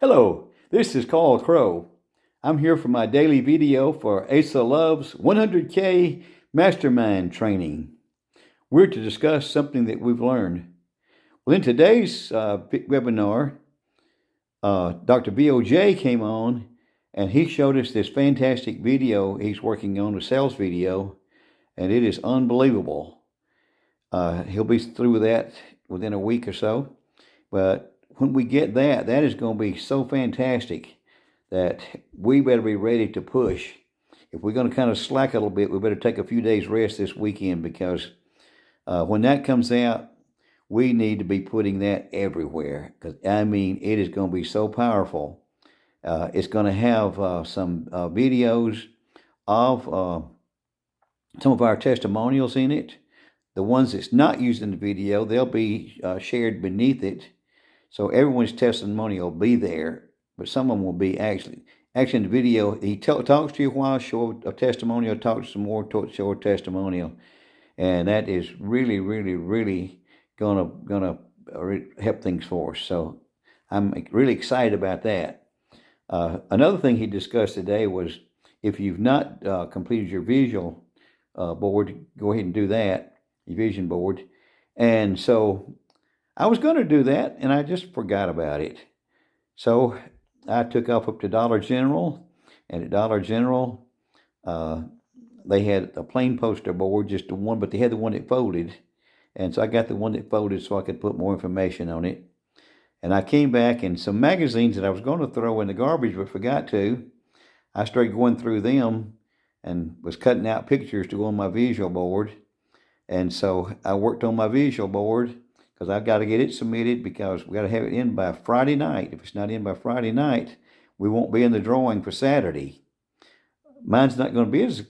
Hello, this is Crowe. I'm here for my daily video for Aisa Love's 100K Mastermind training. We're to discuss something that we've learned. Well, in today's webinar, Dr. BOJ came on and he showed us this fantastic video he's working on, a sales video, and it is unbelievable. He'll be through with that within a week or so, but when we get that is going to be so fantastic that we better be ready to push. If we're going to kind of slack a little bit, we better take a few days rest this weekend, because when that comes out, we need to be putting that everywhere. Because it is going to be so powerful. It's going to have some videos of some of our testimonials in it. The ones that's not used in the video, they'll be shared beneath it. So everyone's testimonial will be there, but some of them will be actually in the video. He talks to you a while, show a testimonial, talks some more, show a testimonial, and that is really, really, really gonna help things for us. So I'm really excited about that. Another thing he discussed today was, if you've not completed your visual board, go ahead and do that, your vision board. And so I was going to do that, and I just forgot about it. So I took off up to Dollar General, and at Dollar General, they had a plain poster board, just the one, but they had the one that folded. And so I got the one that folded so I could put more information on it. And I came back, and some magazines that I was going to throw in the garbage but forgot to, I started going through them and was cutting out pictures to go on my visual board. And so I worked on my visual board, because I've got to get it submitted, because we got to have it in by Friday night. If it's not in by Friday night, we won't be in the drawing for Saturday. Mine's not going to be as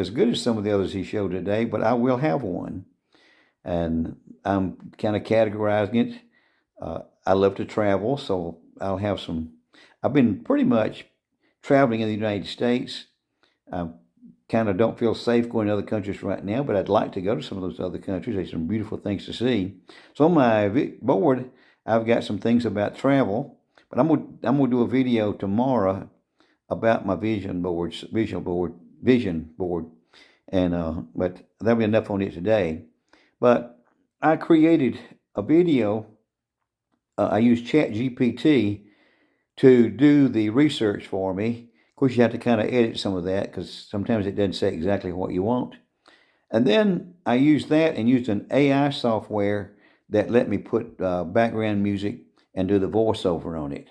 good as some of the others he showed today, but I will have one. And I'm kind of categorizing it. I love to travel, so I'll have some. I've been pretty much traveling in the United States. I kind of don't feel safe going to other countries right now, but I'd like to go to some of those other countries. There's some beautiful things to see. So on my board, I've got some things about travel, but I'm gonna do a video tomorrow about my vision board, and but that'll be enough on it today. But I created a video. I used ChatGPT to do the research for me. Of course, you have to kind of edit some of that, because sometimes it doesn't say exactly what you want. And then I used that and used an AI software that let me put background music and do the voiceover on it.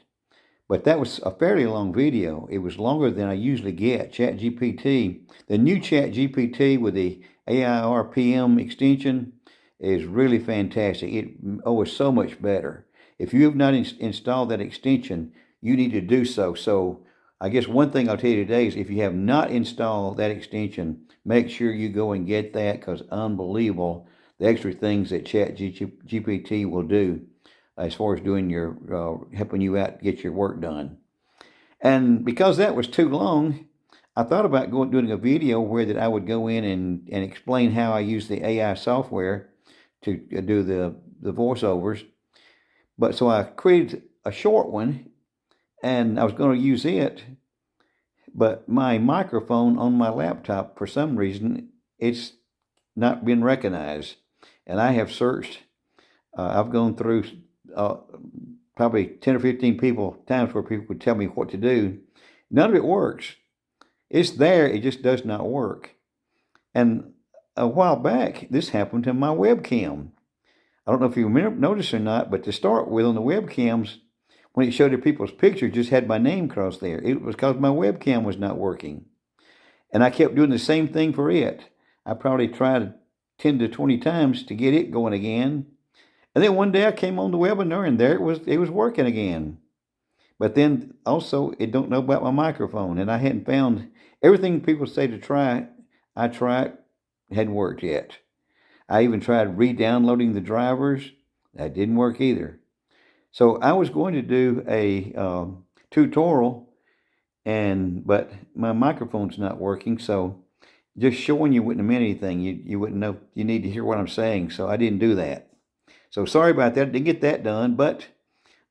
But that was a fairly long video. It was longer than I usually get. ChatGPT, the new ChatGPT with the AI RPM extension, is really fantastic. It's so much better. If you have not installed that extension, you need to do so. So I guess one thing I'll tell you today is, if you have not installed that extension, make sure you go and get that, because unbelievable the extra things that ChatGPT will do as far as doing your helping you out to get your work done. And because that was too long, I thought about doing a video where that I would go in and explain how I use the AI software to do the voiceovers. But so I created a short one, and I was going to use it, but my microphone on my laptop, for some reason, it's not been recognized. And I have searched. I've gone through probably 10 or 15 times where people would tell me what to do. None of it works. It's there, it just does not work. And a while back, this happened to my webcam. I don't know if you noticed or not, but to start with, on the webcams, when it showed the people's picture, just had my name crossed there. It was because my webcam was not working. And I kept doing the same thing for it. I probably tried 10 to 20 times to get it going again. And then one day I came on the webinar, and there it was working again. But then also, it don't know about my microphone. And I hadn't found everything people say to try. I tried, it hadn't worked yet. I even tried re-downloading the drivers. That didn't work either. So I was going to do a tutorial, but my microphone's not working. So just showing you wouldn't have meant anything. You wouldn't know. You need to hear what I'm saying. So I didn't do that. So sorry about that. I didn't get that done, but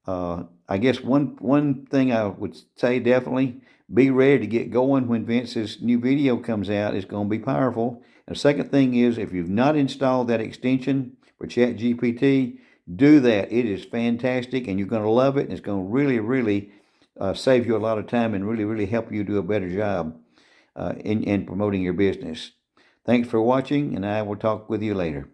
I guess one thing I would say, definitely be ready to get going when Vince's new video comes out. It's going to be powerful. And the second thing is, if you've not installed that extension for ChatGPT, do that. It is fantastic, and you're going to love it, and it's going to really save you a lot of time and really help you do a better job in promoting your business. Thanks for watching, and I will talk with you later.